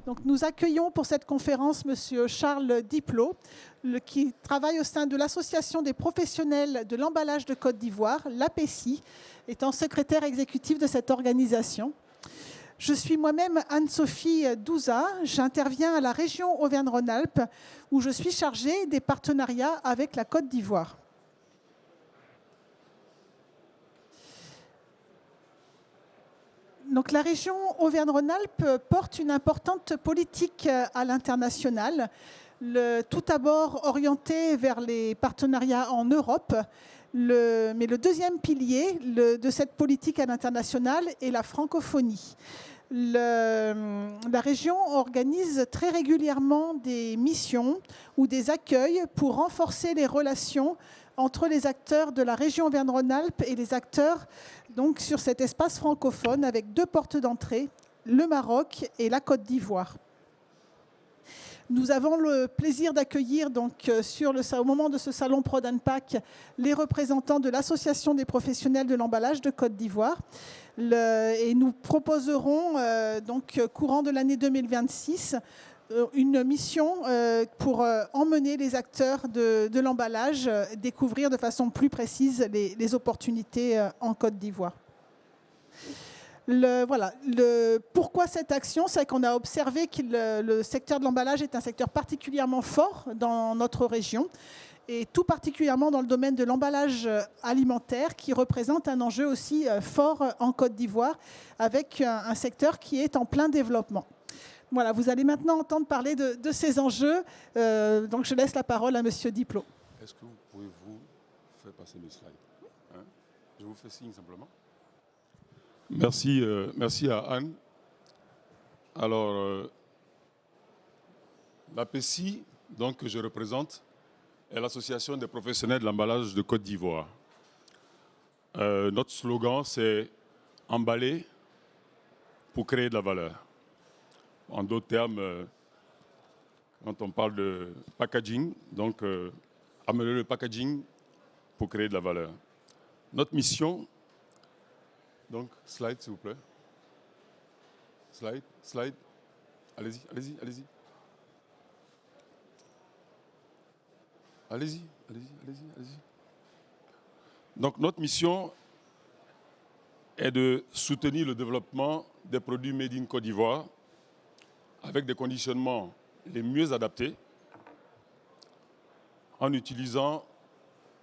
Donc, nous accueillons pour cette conférence M. Charles Diplot, qui travaille au sein de l'Association des professionnels de l'emballage de Côte d'Ivoire, l'APECI, étant secrétaire exécutif de cette organisation. Je suis moi-même Anne-Sophie Douza, j'interviens à la région Auvergne-Rhône-Alpes où je suis chargée des partenariats avec la Côte d'Ivoire. Donc, la région Auvergne-Rhône-Alpes porte une importante politique à l'international, tout d'abord orientée vers les partenariats en Europe, mais le deuxième pilier de cette politique à l'international est la francophonie. La région organise très régulièrement des missions ou des accueils pour renforcer les relations entre les acteurs de la région Auvergne-Rhône-Alpes et les acteurs donc, sur cet espace francophone avec deux portes d'entrée, le Maroc et la Côte d'Ivoire. Nous avons le plaisir d'accueillir donc au moment de ce salon ProdAnPac les représentants de l'Association des professionnels de l'emballage de Côte d'Ivoire. Et nous proposerons donc courant de l'année 2026 une mission pour emmener les acteurs de l'emballage découvrir de façon plus précise les opportunités en Côte d'Ivoire. Pourquoi cette action? C'est qu'on a observé que le secteur de l'emballage est un secteur particulièrement fort dans notre région et tout particulièrement dans le domaine de l'emballage alimentaire qui représente un enjeu aussi fort en Côte d'Ivoire avec un secteur qui est en plein développement. Voilà, vous allez maintenant entendre parler de ces enjeux. Donc je laisse la parole à M. Diplot. Est-ce que vous pouvez faire passer le slide, hein? Je vous fais signe simplement. Merci, merci à Anne. Alors, l'APECI, donc, que je représente, est l'Association des professionnels de l'emballage de Côte d'Ivoire. Notre slogan, c'est « Emballer pour créer de la valeur ». En d'autres termes, quand on parle de packaging, donc améliorer le packaging pour créer de la valeur. Notre mission, donc slide s'il vous plaît. Slide. Allez-y. Allez-y. Donc notre mission est de soutenir le développement des produits made in Côte d'Ivoire avec des conditionnements les mieux adaptés en utilisant,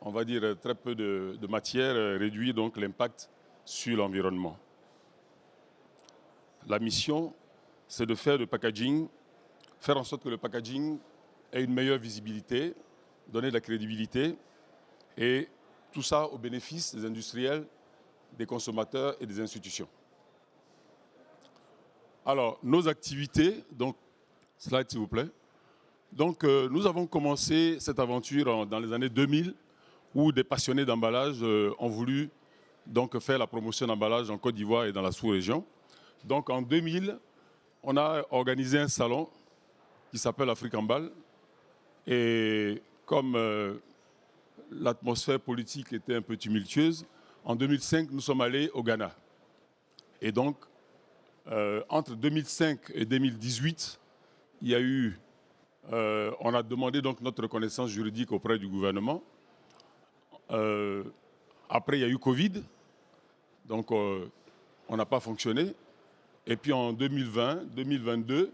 on va dire, très peu de matière, réduire donc l'impact sur l'environnement. La mission, c'est de faire en sorte que le packaging ait une meilleure visibilité, donner de la crédibilité et tout ça au bénéfice des industriels, des consommateurs et des institutions. Alors, nos activités, donc, slide s'il vous plaît. Donc, nous avons commencé cette aventure dans les années 2000 où des passionnés d'emballage ont voulu donc, faire la promotion d'emballage en Côte d'Ivoire et dans la sous-région. Donc, en 2000, on a organisé un salon qui s'appelle Afrique Emball. Et comme l'atmosphère politique était un peu tumultueuse, en 2005, nous sommes allés au Ghana. Et donc, entre 2005 et 2018, il y a eu, on a demandé donc notre reconnaissance juridique auprès du gouvernement. Après, il y a eu Covid, donc on n'a pas fonctionné. Et puis en 2020, 2022,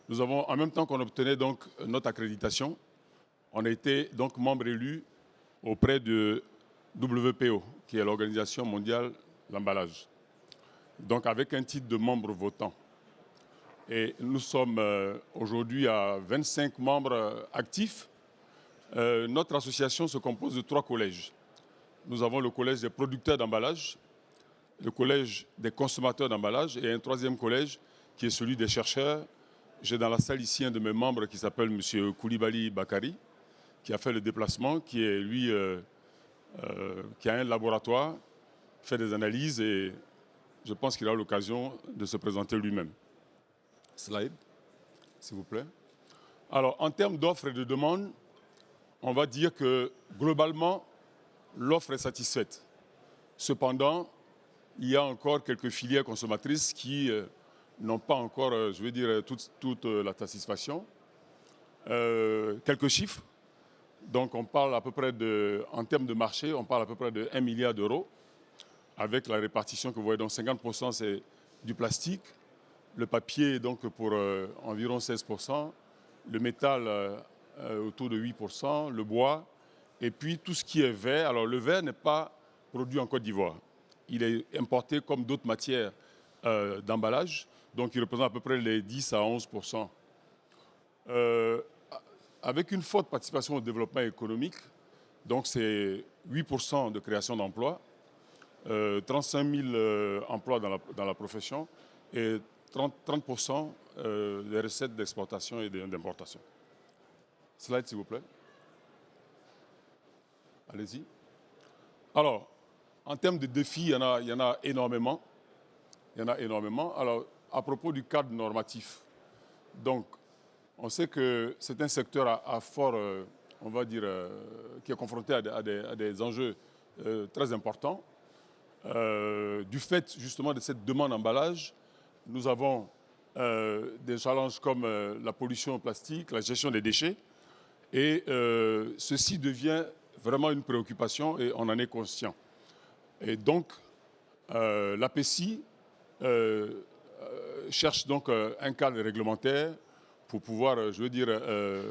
nous avons, en même temps qu'on obtenait donc notre accréditation, on a été donc membre élu auprès de WPO, qui est l'Organisation mondiale de l'emballage. Donc avec un titre de membre votant. Et nous sommes aujourd'hui à 25 membres actifs. Notre association se compose de 3 collèges. Nous avons le collège des producteurs d'emballage, le collège des consommateurs d'emballage et un 3e collège qui est celui des chercheurs. J'ai dans la salle ici un de mes membres qui s'appelle M. Koulibaly Bakari, qui a fait le déplacement, qui est lui, qui a un laboratoire, fait des analyses et je pense qu'il a l'occasion de se présenter lui-même. Slide, s'il vous plaît. Alors, en termes d'offres et de demandes, on va dire que globalement, l'offre est satisfaite. Cependant, il y a encore quelques filières consommatrices qui n'ont pas encore, je veux dire, toute la satisfaction. Quelques chiffres. Donc on parle à peu près en termes de marché, on parle à peu près de 1 milliard d'euros, avec la répartition que vous voyez. Donc 50% c'est du plastique, le papier donc pour environ 16%, le métal autour de 8%, le bois, et puis tout ce qui est verre. Alors le verre n'est pas produit en Côte d'Ivoire. Il est importé comme d'autres matières d'emballage, donc il représente à peu près les 10 à 11%. Avec une forte participation au développement économique, donc c'est 8% de création d'emplois, 35 000 emplois dans la profession et 30% des recettes d'exportation et d'importation. Slide, s'il vous plaît. Allez-y. Alors, en termes de défis, il y en a énormément. Il y en a énormément. Alors, à propos du cadre normatif, donc, on sait que c'est un secteur à fort, on va dire, qui est confronté à des enjeux très importants. Du fait justement de cette demande d'emballage, nous avons des challenges comme la pollution au plastique, la gestion des déchets. Et ceci devient vraiment une préoccupation et on en est conscient. Et donc, l'APECI cherche donc un cadre réglementaire pour pouvoir, je veux dire,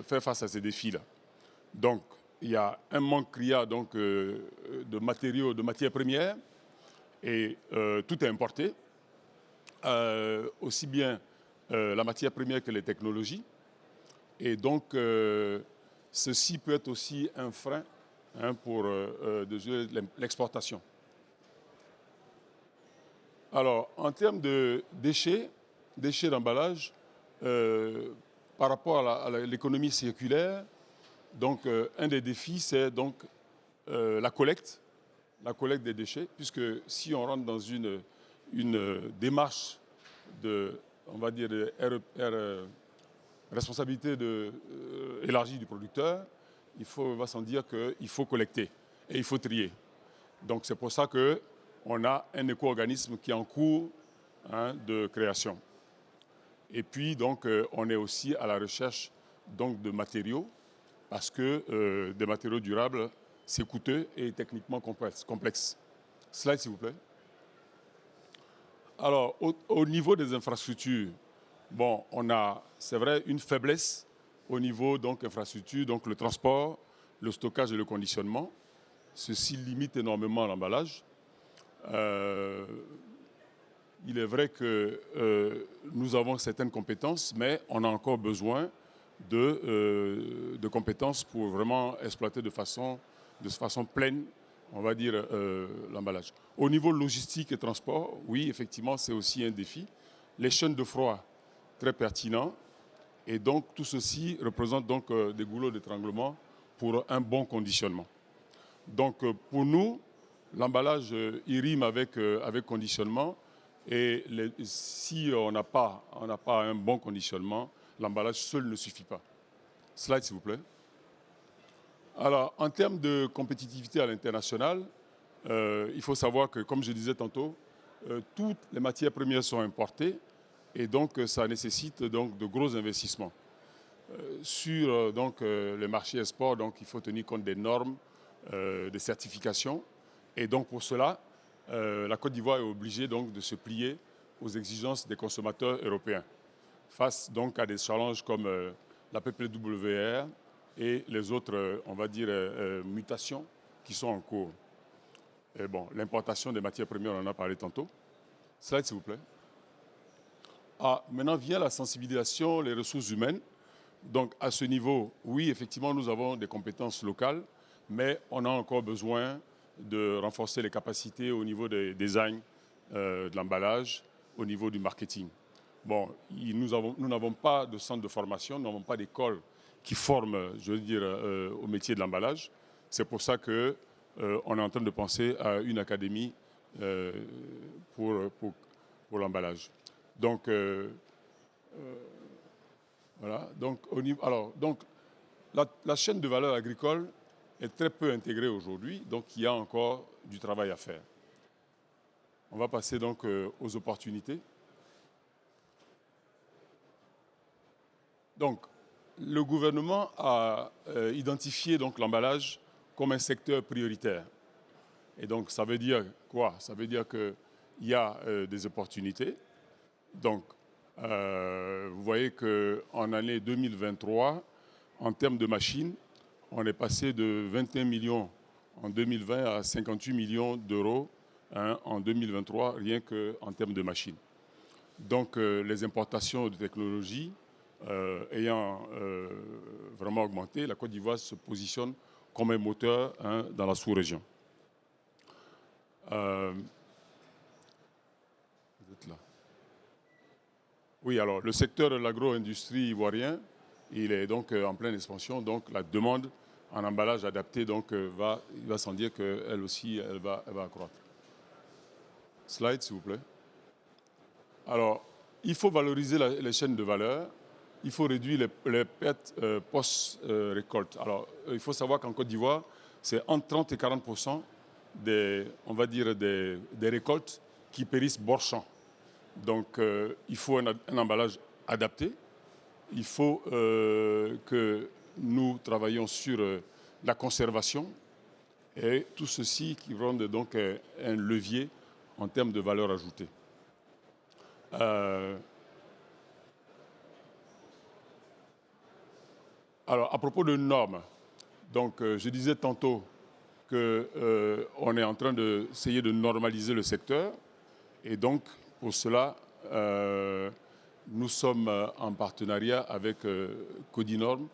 faire face à ces défis-là. Donc, il y a un manque criard donc, de matériaux, de matières premières, et tout est importé, aussi bien la matière première que les technologies. Et donc, ceci peut être aussi un frein pour l'exportation. Alors, en termes de déchets d'emballage, par rapport à l'économie circulaire, donc un des défis, c'est donc la collecte des déchets, puisque si on rentre dans une démarche on va dire, de responsabilité élargie du producteur, va sans dire qu'il faut collecter et il faut trier. Donc c'est pour ça qu'on a un éco-organisme qui est en cours de création. Et puis, donc, on est aussi à la recherche donc, de matériaux, parce que des matériaux durables, c'est coûteux et techniquement complexe. Slide, s'il vous plaît. Alors, au niveau des infrastructures, bon, on a, c'est vrai, une faiblesse au niveau donc infrastructure, donc le transport, le stockage et le conditionnement. Ceci limite énormément l'emballage. Il est vrai que nous avons certaines compétences, mais on a encore besoin de compétences pour vraiment exploiter de façon pleine, on va dire, l'emballage. Au niveau logistique et transport, oui, effectivement, c'est aussi un défi. Les chaînes de froid, très pertinents. Et donc, tout ceci représente donc des goulots d'étranglement pour un bon conditionnement. Donc, pour nous, l'emballage, il rime avec conditionnement. Et si on n'a pas un bon conditionnement, l'emballage seul ne suffit pas. Slide, s'il vous plaît. Alors, en termes de compétitivité à l'international, il faut savoir que, comme je disais tantôt, toutes les matières premières sont importées et donc ça nécessite donc, de gros investissements. Sur donc, les marchés export, donc, il faut tenir compte des normes, des certifications. Et donc, pour cela, la Côte d'Ivoire est obligée donc, de se plier aux exigences des consommateurs européens, face donc à des challenges comme la PPWR et les autres, on va dire, mutations qui sont en cours. Et bon, l'importation des matières premières, on en a parlé tantôt. Slide, s'il vous plaît. Maintenant vient la sensibilisation, les ressources humaines. Donc, à ce niveau, oui, effectivement, nous avons des compétences locales, mais on a encore besoin de renforcer les capacités au niveau des design, de l'emballage, au niveau du marketing. Bon, nous n'avons pas de centre de formation, nous n'avons pas d'école qui forme, je veux dire, au métier de l'emballage. C'est pour ça qu'on est en train de penser à une académie pour l'emballage. Donc, voilà. Donc, la chaîne de valeur agricole est très peu intégrée aujourd'hui, donc il y a encore du travail à faire. On va passer donc aux opportunités. Donc, le gouvernement a identifié donc l'emballage comme un secteur prioritaire. Et donc, ça veut dire quoi? Ça veut dire qu'il y a des opportunités. Donc, vous voyez qu'en année 2023, en termes de machines, on est passé de 21 millions en 2020 à 58 millions d'euros en 2023, rien qu'en termes de machines. Donc, les importations de technologies ayant vraiment augmenté, la Côte d'Ivoire se positionne comme un moteur dans la sous-région. Vous êtes là. Oui, alors le secteur de l'agro-industrie ivoirien, il est donc en pleine expansion, donc la demande en emballage adapté donc, il va sans dire qu'elle aussi, elle va accroître. Slide, s'il vous plaît. Alors, il faut valoriser les chaînes de valeur, il faut réduire les pertes post-récolte. Alors, il faut savoir qu'en Côte d'Ivoire, c'est entre 30 et 40% on va dire des récoltes qui périssent bord champ. Donc, il faut un emballage adapté. Il faut que nous travaillions sur la conservation et tout ceci qui rend donc un levier en termes de valeur ajoutée. Alors, à propos de normes, donc, je disais tantôt qu'on est en train d'essayer de normaliser le secteur. Et donc, pour cela, nous sommes en partenariat avec Codinorm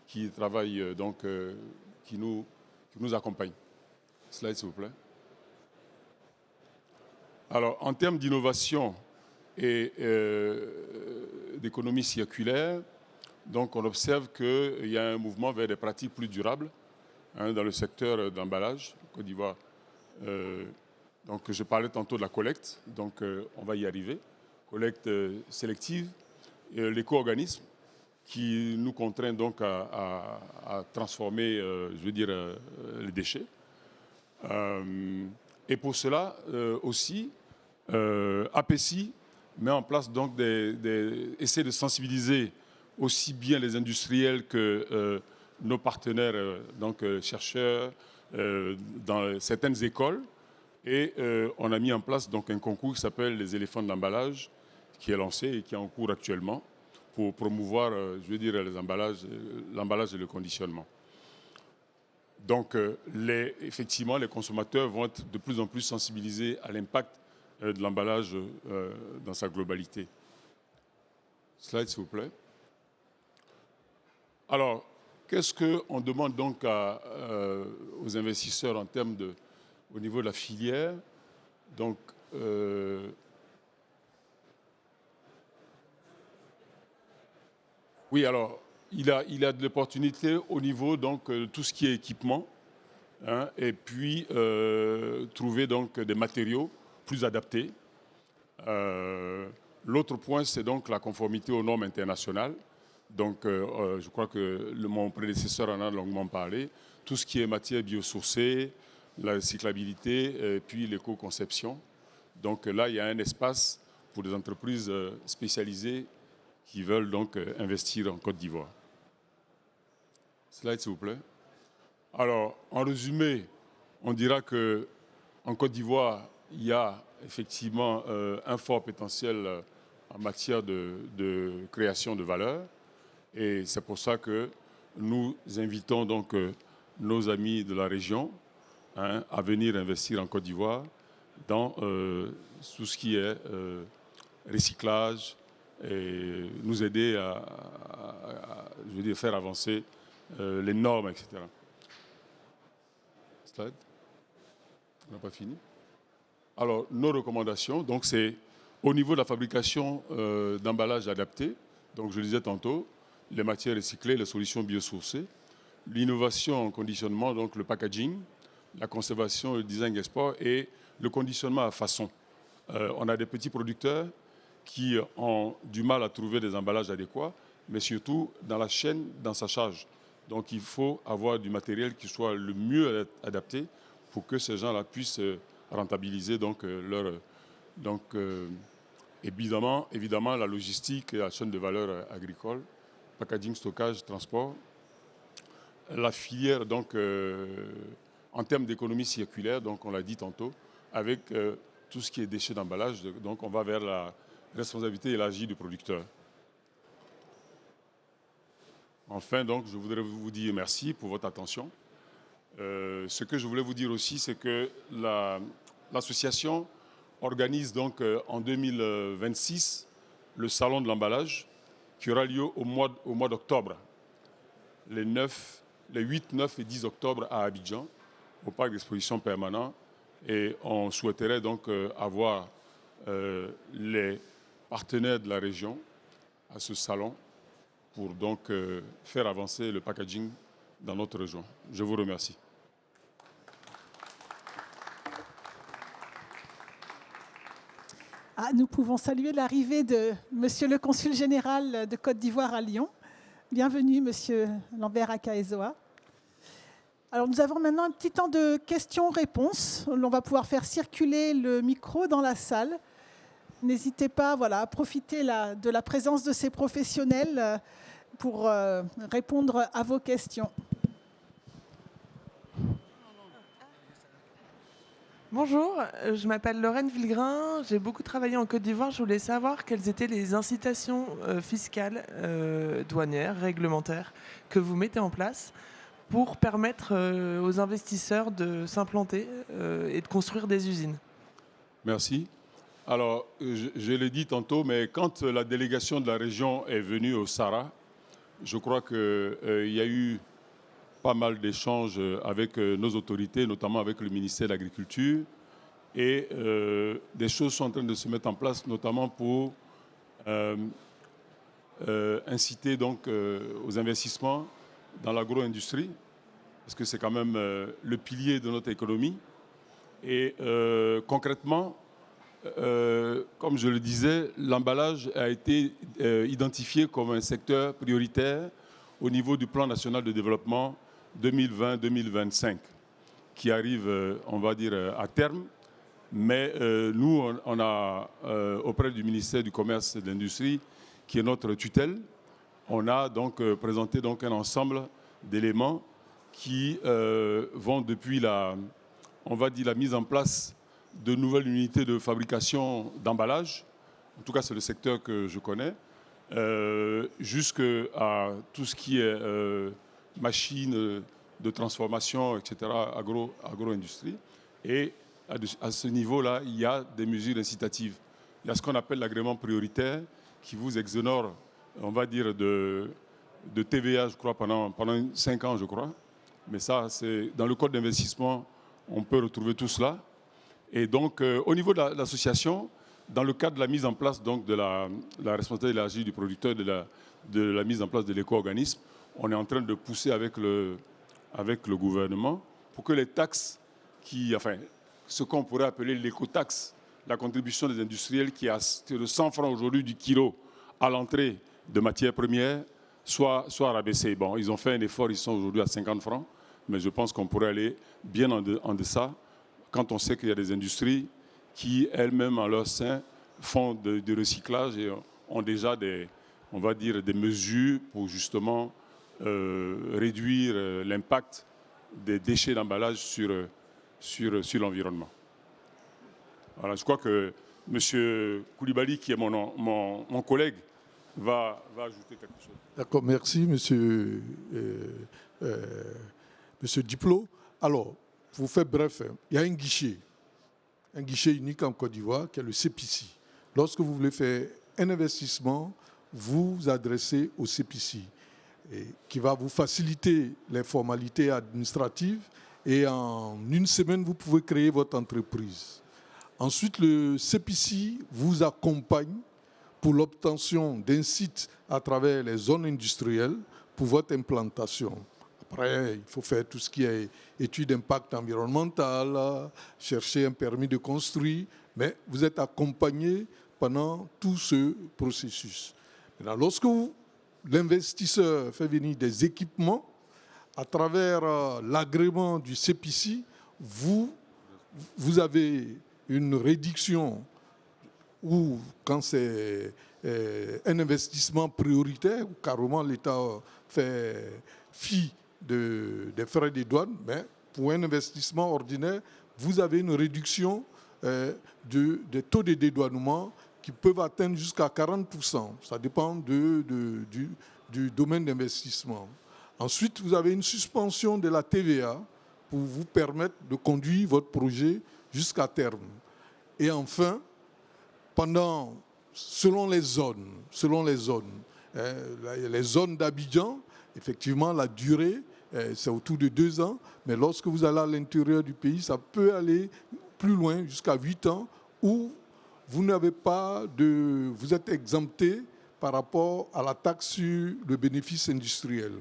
qui travaille, qui nous accompagne. Slide, s'il vous plaît. Alors, en termes d'innovation et d'économie circulaire, donc on observe qu'il y a un mouvement vers des pratiques plus durables dans le secteur d'emballage. Côte d'Ivoire, donc je parlais tantôt de la collecte, donc on va y arriver. Collecte sélective, l'éco-organisme qui nous contraint donc à transformer, je veux dire, les déchets. Et pour cela aussi, APECI met en place donc essaie de sensibiliser aussi bien les industriels que nos partenaires, donc chercheurs, dans certaines écoles. Et on a mis en place donc un concours qui s'appelle les éléphants de l'emballage, qui est lancé et qui est en cours actuellement pour promouvoir, je veux dire, l'emballage et le conditionnement. Donc, effectivement, les consommateurs vont être de plus en plus sensibilisés à l'impact de l'emballage dans sa globalité. Slide, s'il vous plaît. Alors, qu'est-ce qu'on demande donc aux investisseurs en termes au niveau de la filière? Donc, oui, alors, il a de l'opportunité au niveau donc tout ce qui est équipement, et puis trouver donc des matériaux plus adaptés. L'autre point, c'est donc la conformité aux normes internationales. Donc, je crois que mon prédécesseur en a longuement parlé. Tout ce qui est matière biosourcée, la recyclabilité, et puis l'éco-conception. Donc là, il y a un espace pour des entreprises spécialisées qui veulent donc investir en Côte d'Ivoire. Slide, s'il vous plaît. Alors, en résumé, on dira qu'en Côte d'Ivoire, il y a effectivement un fort potentiel en matière de création de valeur. Et c'est pour ça que nous invitons donc nos amis de la région à venir investir en Côte d'Ivoire dans tout ce qui est recyclage et nous aider je veux dire, faire avancer les normes, etc. Slide. On n'a pas fini. Alors, nos recommandations, donc c'est au niveau de la fabrication d'emballages adaptés, donc je le disais tantôt, les matières recyclées, les solutions biosourcées, l'innovation en conditionnement, donc le packaging, la conservation, le design export et le conditionnement à façon. On a des petits producteurs qui ont du mal à trouver des emballages adéquats, mais surtout dans la chaîne, dans sa charge. Donc il faut avoir du matériel qui soit le mieux adapté pour que ces gens-là puissent rentabiliser donc, évidemment, la logistique et la chaîne de valeur agricole packaging, stockage, transport. La filière, donc, en termes d'économie circulaire, donc on l'a dit tantôt, avec tout ce qui est déchets d'emballage, donc on va vers la responsabilité élargie du producteur. Enfin, donc, je voudrais vous dire merci pour votre attention. Ce que je voulais vous dire aussi, c'est que l'association organise donc en 2026 le salon de l'emballage qui aura lieu au mois d'octobre, les 8, 9 et 10 octobre à Abidjan, au parc d'exposition permanent. Et on souhaiterait donc avoir les partenaires de la région à ce salon pour donc faire avancer le packaging dans notre région. Je vous remercie. Nous pouvons saluer l'arrivée de Monsieur le Consul général de Côte d'Ivoire à Lyon. Bienvenue, Monsieur Lambert Akaezoa. Alors, nous avons maintenant un petit temps de questions-réponses. On va pouvoir faire circuler le micro dans la salle. N'hésitez pas à profiter de la présence de ces professionnels pour répondre à vos questions. Bonjour, je m'appelle Lorraine Villegrain, j'ai beaucoup travaillé en Côte d'Ivoire. Je voulais savoir quelles étaient les incitations fiscales, douanières, réglementaires que vous mettez en place pour permettre aux investisseurs de s'implanter et de construire des usines. Merci. Alors, je l'ai dit tantôt, mais quand la délégation de la région est venue au Sahara, je crois qu'il y a eu pas mal d'échanges avec nos autorités, notamment avec le ministère de l'Agriculture. Et des choses sont en train de se mettre en place, notamment pour inciter donc, aux investissements dans l'agro-industrie, parce que c'est quand même le pilier de notre économie. Et concrètement, comme je le disais, l'emballage a été identifié comme un secteur prioritaire au niveau du plan national de développement 2020-2025, qui arrive, on va dire, à terme. Mais nous, on a, auprès du ministère du Commerce et de l'Industrie, qui est notre tutelle, on a donc présenté donc un ensemble d'éléments qui vont depuis on va dire, la mise en place de nouvelles unités de fabrication d'emballage. En tout cas, c'est le secteur que je connais, jusqu'à tout ce qui est machines de transformation, etc., agro-industrie. Et à ce niveau-là, il y a des mesures incitatives. Il y a ce qu'on appelle l'agrément prioritaire qui vous exonère, on va dire, de TVA, je crois, pendant 5 ans, je crois. Mais ça, c'est dans le code d'investissement, on peut retrouver tout cela. Et donc, au niveau de l'association, dans le cadre de la mise en place donc, de la responsabilité élargie du producteur, de la mise en place de l'éco-organisme, on est en train de pousser avec le gouvernement pour que les taxes ce qu'on pourrait appeler l'éco-taxe, la contribution des industriels qui est de 100 francs aujourd'hui du kilo à l'entrée de matières premières, soit rabaissée. Bon, ils ont fait un effort, ils sont aujourd'hui à 50 francs, mais je pense qu'on pourrait aller bien en deçà quand on sait qu'il y a des industries qui, elles-mêmes, en leur sein, font du recyclage et ont déjà on va dire, des mesures pour justement réduire l'impact des déchets d'emballage sur l'environnement. Voilà, je crois que M. Koulibaly, qui est mon collègue, va ajouter quelque chose. D'accord, merci, monsieur Diplo. Alors, pour vous faire bref, il y a un guichet unique en Côte d'Ivoire, qui est le CEPICI. Lorsque vous voulez faire un investissement, vous vous adressez au CEPICI, qui va vous faciliter les formalités administratives, et en une semaine, vous pouvez créer votre entreprise. Ensuite, le CEPICI vous accompagne pour l'obtention d'un site à travers les zones industrielles pour votre implantation. Après, il faut faire tout ce qui est étude d'impact environnemental, chercher un permis de construire, mais vous êtes accompagné pendant tout ce processus. Maintenant, lorsque l'investisseur fait venir des équipements, à travers l'agrément du CEPICI, vous avez une réduction ou quand c'est un investissement prioritaire, où carrément l'État fait fi des frais de douane, mais pour un investissement ordinaire, vous avez une réduction des taux de dédouanement qui peuvent atteindre jusqu'à 40%. Ça dépend du domaine d'investissement. Ensuite, vous avez une suspension de la TVA pour vous permettre de conduire votre projet jusqu'à terme. Et enfin, selon les zones, les zones d'Abidjan, effectivement, la durée, c'est autour de 2 ans, mais lorsque vous allez à l'intérieur du pays, ça peut aller plus loin, jusqu'à 8 ans, où vous êtes exempté par rapport à la taxe sur le bénéfice industriel.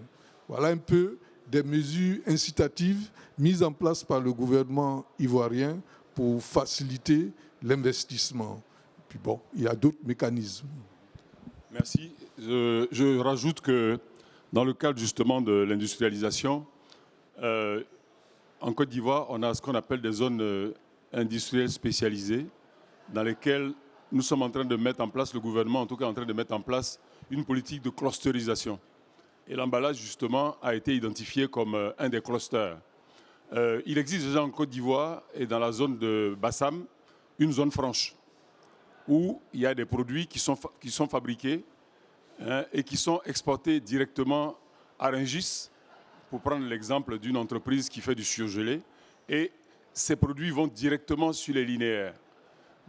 Voilà un peu des mesures incitatives mises en place par le gouvernement ivoirien pour faciliter l'investissement. Puis bon, il y a d'autres mécanismes. Merci. Je rajoute que dans le cadre justement de l'industrialisation, en Côte d'Ivoire, on a ce qu'on appelle des zones industrielles spécialisées dans lesquelles nous sommes en train de mettre en place, le gouvernement en tout cas en train de mettre en place une politique de clusterisation. Et l'emballage justement a été identifié comme un des clusters. Il existe déjà en Côte d'Ivoire et dans la zone de Bassam une zone franche où il y a des produits qui sont fabriqués et qui sont exportés directement à Rungis, pour prendre l'exemple d'une entreprise qui fait du surgelé, et ces produits vont directement sur les linéaires.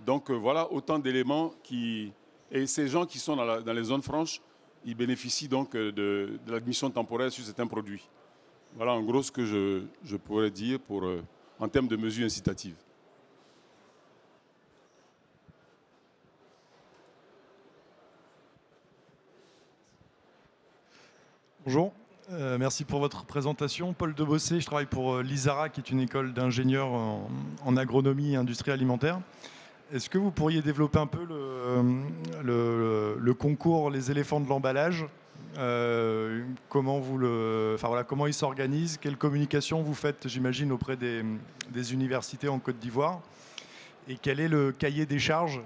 Donc voilà autant d'éléments qui... Et ces gens qui sont dans les zones franches, ils bénéficient donc de l'admission temporaire sur certains produits. Voilà en gros ce que je pourrais dire en termes de mesures incitatives. Bonjour, merci pour votre présentation. Paul Debossé, je travaille pour l'ISARA, qui est une école d'ingénieurs en agronomie et industrie alimentaire. Est-ce que vous pourriez développer un peu le concours Les éléphants de l'emballage, comment il s'organise, quelle communication vous faites, j'imagine, auprès des universités en Côte d'Ivoire, et quel est le cahier des charges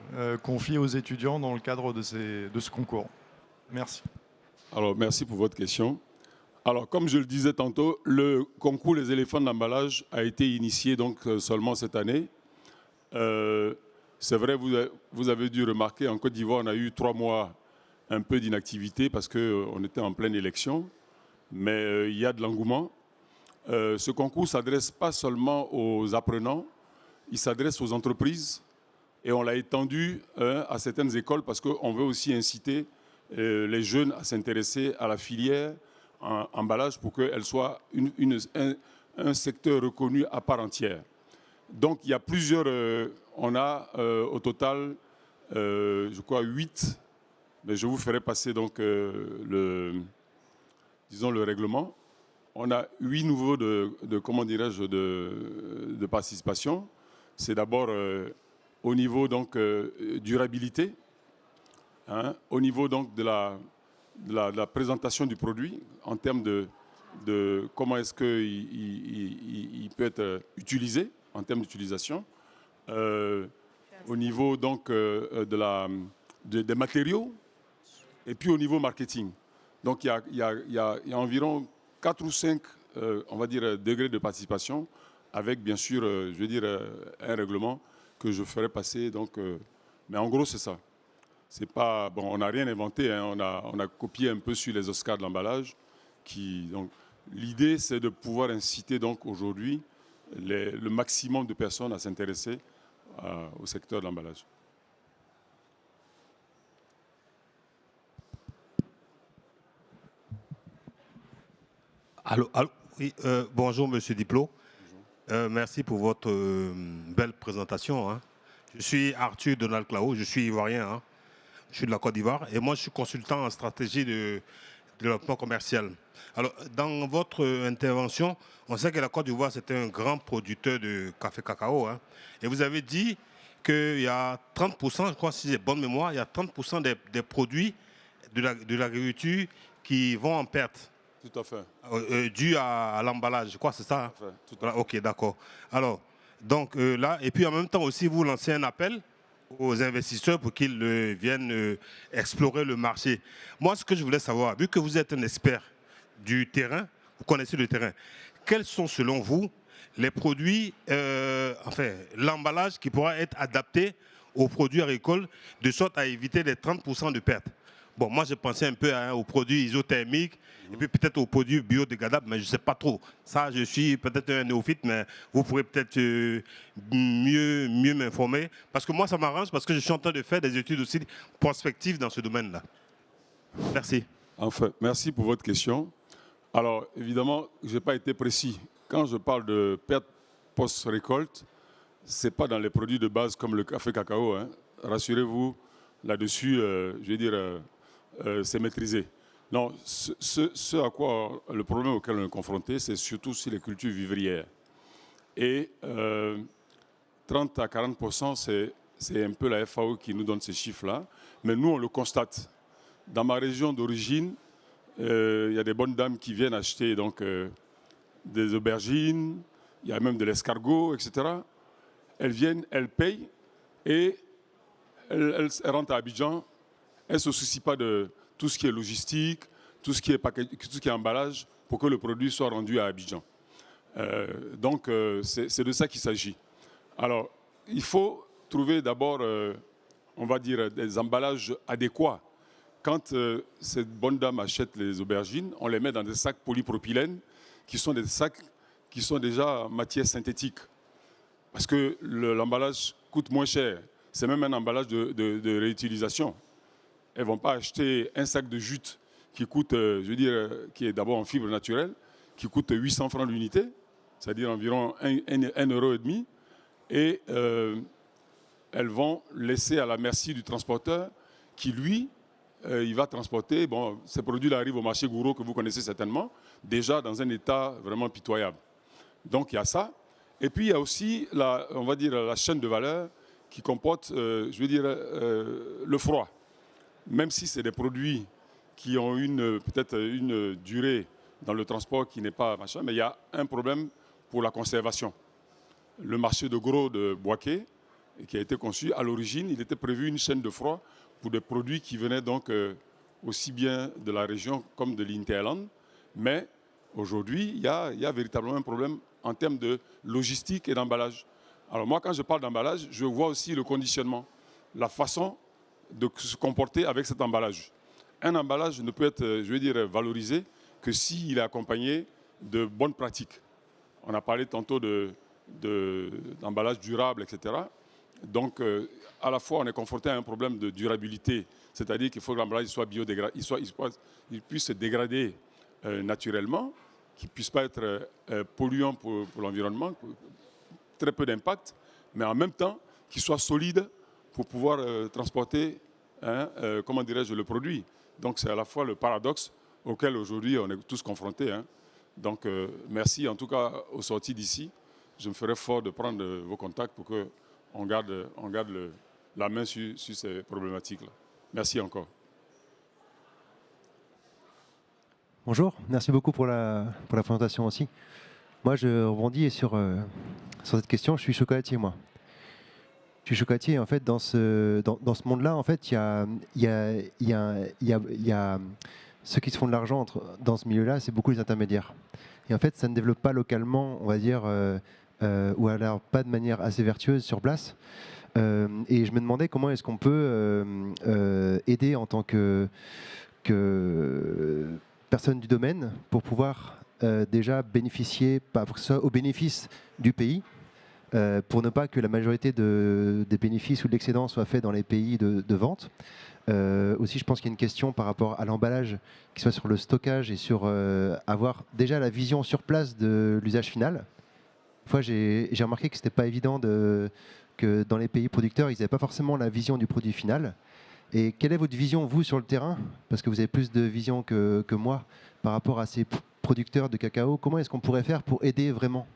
confié aux étudiants dans le cadre de ce concours? Merci. Alors, merci pour votre question. Alors, comme je le disais tantôt, le concours Les éléphants d'emballage a été initié donc seulement cette année. C'est vrai, vous avez dû remarquer, en Côte d'Ivoire, on a eu 3 mois un peu d'inactivité parce qu'on était en pleine élection, mais il y a de l'engouement. Ce concours ne s'adresse pas seulement aux apprenants, il s'adresse aux entreprises et on l'a étendu à certaines écoles parce qu'on veut aussi inciter les jeunes à s'intéresser à la filière en emballage pour qu'elle soit un secteur reconnu à part entière. Donc il y a plusieurs, on a au total, je crois 8, mais je vous ferai passer donc le règlement. On a 8 niveaux de participation. C'est d'abord au niveau donc durabilité, au niveau donc de la présentation du produit en termes de comment est-ce qu'il peut être utilisé en termes d'utilisation, au niveau donc des matériaux et puis au niveau marketing. Donc il y a environ 4 ou 5 on va dire degrés de participation avec bien sûr un règlement que je ferai passer donc mais en gros c'est ça. C'est pas bon, on n'a rien inventé, hein, on a copié un peu sur les Oscars de l'emballage. Donc l'idée c'est de pouvoir inciter donc aujourd'hui le maximum de personnes à s'intéresser au secteur de l'emballage. Allô, oui, bonjour Monsieur Diplot. Merci pour votre belle présentation. Hein. Je suis Arthur Donald Clao, je suis ivoirien. Hein. Je suis de la Côte d'Ivoire et moi je suis consultant en stratégie de développement commercial. Alors dans votre intervention, on sait que la Côte d'Ivoire c'est un grand producteur de café cacao. Hein, et vous avez dit qu'il y a 30%, je crois si j'ai bonne mémoire, il y a 30% des produits de l'agriculture qui vont en perte. Tout à fait. Dû à l'emballage, je crois c'est ça. Tout à fait. Ok, d'accord. Alors, donc là, et puis en même temps aussi, vous lancez un appel aux investisseurs pour qu'ils viennent explorer le marché. Moi, ce que je voulais savoir, vu que vous êtes un expert du terrain, vous connaissez le terrain, quels sont selon vous les produits, l'emballage qui pourra être adapté aux produits agricoles de sorte à éviter les 30% de pertes? Bon, moi, je pensais un peu aux produits isothermiques et puis peut-être aux produits biodégradables, mais je ne sais pas trop. Ça, je suis peut-être un néophyte, mais vous pourrez peut-être mieux m'informer. Parce que moi, ça m'arrange parce que je suis en train de faire des études aussi prospectives dans ce domaine-là. Merci. Enfin, merci pour votre question. Alors, évidemment, je n'ai pas été précis. Quand je parle de perte post-récolte, ce n'est pas dans les produits de base comme le café cacao, hein. Rassurez-vous, là-dessus, je veux dire, c'est maîtrisé. Non, ce à quoi le problème auquel on est confronté, c'est surtout sur les cultures vivrières. Et 30 à 40%, c'est un peu la FAO qui nous donne ces chiffres-là. Mais nous, on le constate. Dans ma région d'origine, il y a des bonnes dames qui viennent acheter donc, des aubergines, il y a même de l'escargot, etc. Elles viennent, elles payent et elles rentrent à Abidjan. Elles ne se soucient pas de tout ce qui est logistique, tout ce qui est emballage, pour que le produit soit rendu à Abidjan. Donc, c'est de ça qu'il s'agit. Alors, il faut trouver d'abord, on va dire, des emballages adéquats. Quand cette bonne dame achète les aubergines, on les met dans des sacs polypropylène, qui sont des sacs qui sont déjà en matière synthétique. Parce que l'emballage coûte moins cher. C'est même un emballage de réutilisation. Elles ne vont pas acheter un sac de jute qui coûte, je veux dire, qui est d'abord en fibre naturelle, qui coûte 800 francs l'unité, c'est-à-dire environ 1,5 €. Et elles vont laisser à la merci du transporteur qui, lui, il va transporter. Bon, ces produits-là arrivent au marché Gouraud, que vous connaissez certainement, déjà dans un état vraiment pitoyable. Donc, il y a ça. Et puis, il y a aussi, on va dire, la chaîne de valeur qui comporte, je veux dire, le froid. Même si c'est des produits qui ont peut-être une durée dans le transport qui n'est pas machin, mais il y a un problème pour la conservation. Le marché de gros de Boaké, qui a été conçu, à l'origine, il était prévu une chaîne de froid pour des produits qui venaient donc aussi bien de la région comme de l'Hinterland. Mais aujourd'hui, il y a véritablement un problème en termes de logistique et d'emballage. Alors moi, quand je parle d'emballage, je vois aussi le conditionnement, la façon de se comporter avec cet emballage. Un emballage ne peut être, je veux dire, valorisé que s'il est accompagné de bonnes pratiques. On a parlé tantôt d'emballage durable, etc. Donc, à la fois, on est confronté à un problème de durabilité, c'est-à-dire qu'il faut que l'emballage soit biodégradable, il puisse se dégrader naturellement, qu'il ne puisse pas être polluant pour l'environnement, très peu d'impact, mais en même temps, qu'il soit solide pour pouvoir transporter, comment dirais-je, le produit. Donc, c'est à la fois le paradoxe auquel aujourd'hui on est tous confrontés. Hein. Donc, merci en tout cas aux sorties d'ici. Je me ferai fort de prendre vos contacts pour qu'on garde la main sur ces problématiques-là. Merci encore. Bonjour, merci beaucoup pour la présentation aussi. Moi, je rebondis sur cette question. Je suis chocolatier, moi. Je suis chocolatier, en fait, dans ce monde-là, en fait, il y a ceux qui se font de l'argent dans ce milieu-là, c'est beaucoup les intermédiaires. Et en fait, ça ne développe pas localement, on va dire, ou alors pas de manière assez vertueuse sur place. Et je me demandais comment est-ce qu'on peut aider en tant que personne du domaine pour pouvoir déjà bénéficier, pas pour que ce soit au bénéfice du pays, pour ne pas que la majorité des bénéfices ou de l'excédent soit fait dans les pays de vente. Aussi, je pense qu'il y a une question par rapport à l'emballage, qui soit sur le stockage et sur avoir déjà la vision sur place de l'usage final. Une fois, j'ai remarqué que ce n'était pas évident que dans les pays producteurs, ils n'avaient pas forcément la vision du produit final. Et quelle est votre vision, vous, sur le terrain? Parce que vous avez plus de vision que moi par rapport à ces producteurs de cacao. Comment est-ce qu'on pourrait faire pour aider vraiment?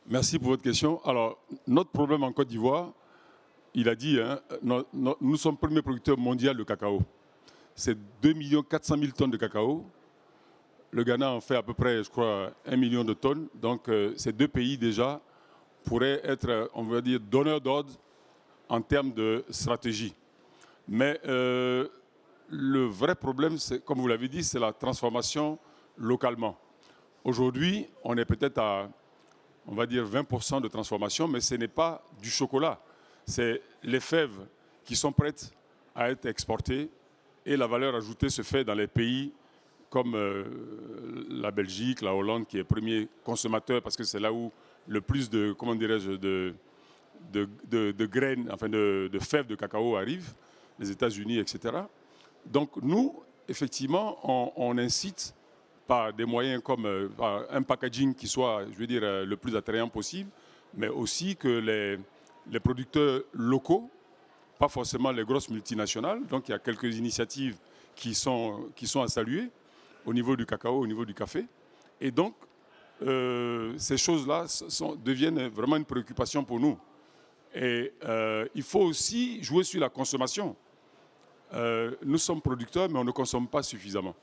Merci pour votre question. Alors, notre problème en Côte d'Ivoire, il a dit, hein, nous sommes le premier producteur mondial de cacao. C'est 2 400 000 tonnes de cacao. Le Ghana en fait à peu près, je crois, 1 million de tonnes. Donc, ces deux pays déjà pourraient être, on va dire, donneurs d'ordre en termes de stratégie. Mais le vrai problème, comme vous l'avez dit, c'est la transformation localement. Aujourd'hui, on est peut-être à, on va dire, 20% de transformation, mais ce n'est pas du chocolat. C'est les fèves qui sont prêtes à être exportées et la valeur ajoutée se fait dans les pays comme la Belgique, la Hollande, qui est premier consommateur parce que c'est là où le plus de, comment dirais-je, de graines, enfin de fèves de cacao arrivent, les États-Unis, etc. Donc nous, effectivement, on incite par des moyens comme par un packaging qui soit, je veux dire, le plus attrayant possible, mais aussi que les producteurs locaux, pas forcément les grosses multinationales, donc il y a quelques initiatives qui sont à saluer au niveau du cacao, au niveau du café. Et donc, ces choses-là deviennent vraiment une préoccupation pour nous. Et il faut aussi jouer sur la consommation. Nous sommes producteurs, mais on ne consomme pas suffisamment.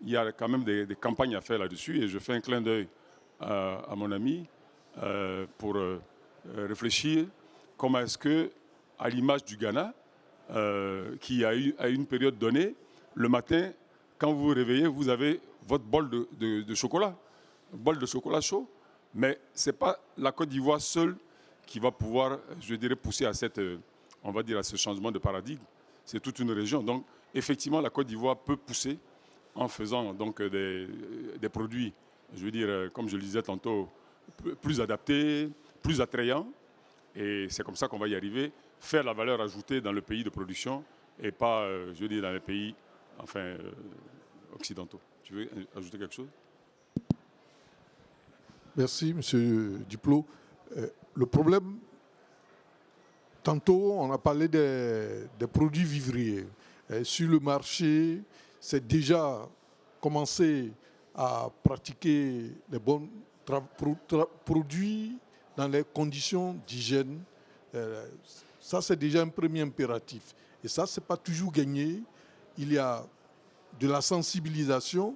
Il y a quand même des campagnes à faire là-dessus et je fais un clin d'œil à mon ami pour réfléchir comment est-ce que, à l'image du Ghana, qui a eu à une période donnée, le matin, quand vous vous réveillez, vous avez votre bol de chocolat, un bol de chocolat chaud, mais ce n'est pas la Côte d'Ivoire seule qui va pouvoir, je dirais, pousser à on va dire, à ce changement de paradigme. C'est toute une région. Donc, effectivement, la Côte d'Ivoire peut pousser en faisant donc des produits, je veux dire, comme je le disais tantôt, plus adaptés, plus attrayants. Et c'est comme ça qu'on va y arriver, faire la valeur ajoutée dans le pays de production et pas, je veux dire, dans les pays occidentaux. Tu veux ajouter quelque chose? Merci, M. Diplot. Le problème, tantôt, on a parlé des produits vivriers. Sur le marché, c'est déjà commencé à pratiquer les bons produits dans les conditions d'hygiène. Ça, c'est déjà un premier impératif. Et ça, ce n'est pas toujours gagné. Il y a de la sensibilisation.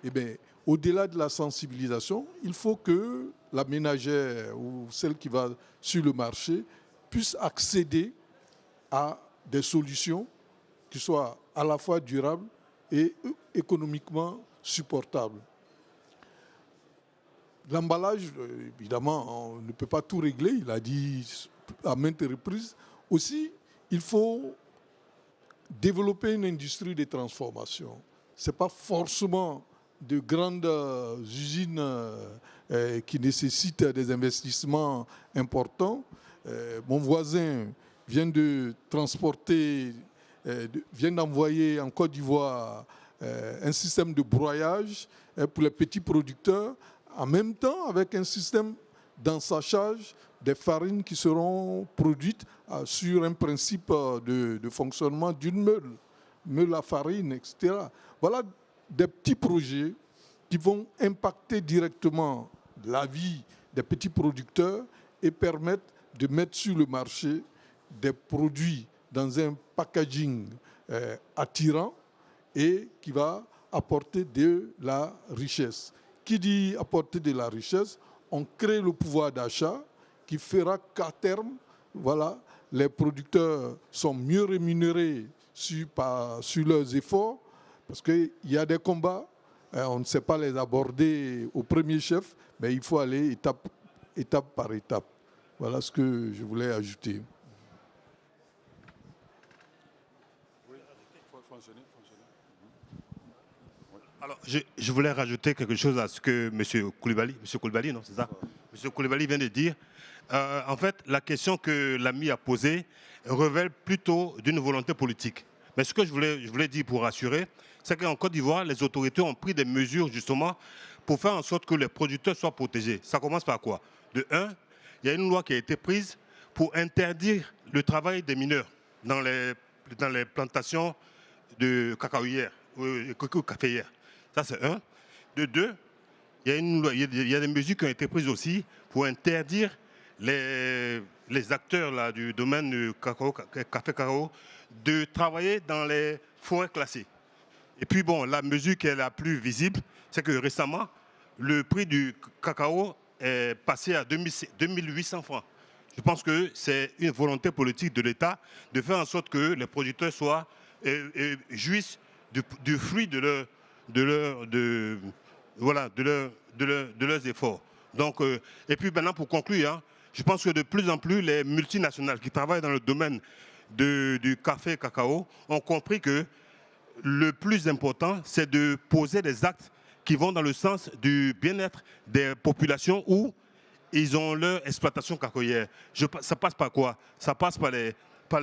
Eh bien, au-delà de la sensibilisation, il faut que la ménagère ou celle qui va sur le marché puisse accéder à des solutions qui soient à la fois durables et économiquement supportables. L'emballage, évidemment, on ne peut pas tout régler, il a dit à maintes reprises. Aussi, il faut développer une industrie de transformation. Ce n'est pas forcément de grandes usines qui nécessitent des investissements importants. Mon voisin vient de transporter, vient d'envoyer en Côte d'Ivoire un système de broyage pour les petits producteurs, en même temps avec un système d'ensachage des farines qui seront produites sur un principe de fonctionnement d'une meule à farine, etc. Voilà des petits projets qui vont impacter directement la vie des petits producteurs et permettre de mettre sur le marché des produits dans un packaging attirant et qui va apporter de la richesse. Qui dit apporter de la richesse, on crée le pouvoir d'achat qui fera qu'à terme, voilà, les producteurs sont mieux rémunérés sur leurs efforts, parce qu'il y a des combats, on ne sait pas les aborder au premier chef, mais il faut aller étape par étape. Voilà ce que je voulais ajouter. Alors, je voulais rajouter quelque chose à ce que M. Koulibaly, non, c'est ça? M. Koulibaly vient de dire. En fait, la question que l'ami a posée révèle plutôt d'une volonté politique. Mais ce que je voulais dire pour rassurer, c'est qu'en Côte d'Ivoire, les autorités ont pris des mesures justement pour faire en sorte que les producteurs soient protégés. Ça commence par quoi? De un, il y a une loi qui a été prise pour interdire le travail des mineurs dans les plantations de cacaoyères, caféières. Ça, c'est un. De deux, il y a des mesures qui ont été prises aussi pour interdire les acteurs là, du domaine du café-cacao de travailler dans les forêts classées. Et puis, bon, la mesure qui est la plus visible, c'est que récemment, le prix du cacao est passé à 2800 francs. Je pense que c'est une volonté politique de l'État de faire en sorte que les producteurs jouissent du fruit de leurs efforts. Donc, et puis maintenant, pour conclure, hein, je pense que de plus en plus, les multinationales qui travaillent dans le domaine du café et cacao ont compris que le plus important, c'est de poser des actes qui vont dans le sens du bien-être des populations où ils ont leur exploitation cacaoyère. Ça passe par quoi? Ça passe par les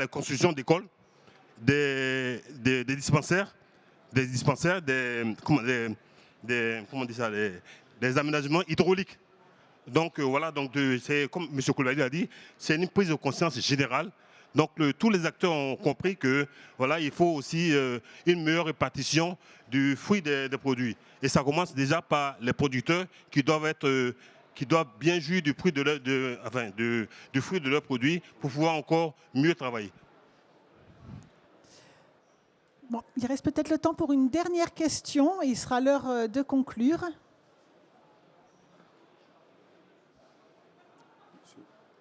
constructions d'écoles, des dispensaires, des aménagements hydrauliques. Donc voilà, c'est comme M. Koulibaly a dit, c'est une prise de conscience générale. Donc tous les acteurs ont compris que voilà, il faut aussi une meilleure répartition du fruit des produits. Et ça commence déjà par les producteurs qui doivent bien jouir du fruit du fruit de leurs produits pour pouvoir encore mieux travailler. Bon, il reste peut-être le temps pour une dernière question et il sera l'heure de conclure.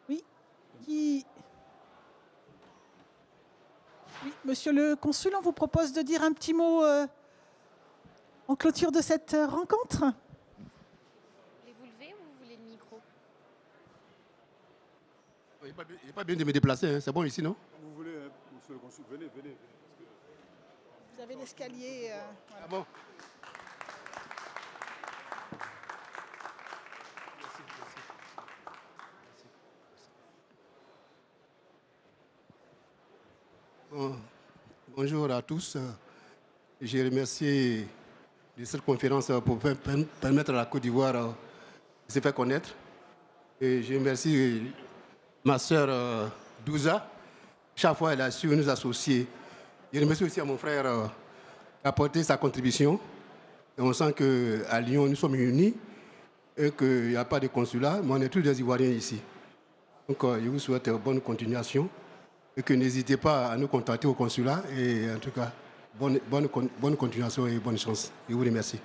Oui, oui, monsieur le consul, on vous propose de dire un petit mot en clôture de cette rencontre. Voulez-vous lever ou vous voulez le micro? Il n'est pas bien de me déplacer, hein. C'est bon ici, non? Vous voulez, monsieur le consul, venez. Vous avez l'escalier. Voilà. Ah bon? Bonjour à tous. Je remercie de cette conférence pour permettre à la Côte d'Ivoire de se faire connaître. Et je remercie ma sœur Douza. Chaque fois, elle a su nous associer. Je remercie aussi à mon frère qui a apporté sa contribution. Et on sent qu'à Lyon, nous sommes unis et qu'il n'y a pas de consulat, mais on est tous des Ivoiriens ici. Donc, je vous souhaite bonne continuation. Et que n'hésitez pas à nous contacter au consulat. Et en tout cas, bonne continuation et bonne chance. Je vous remercie.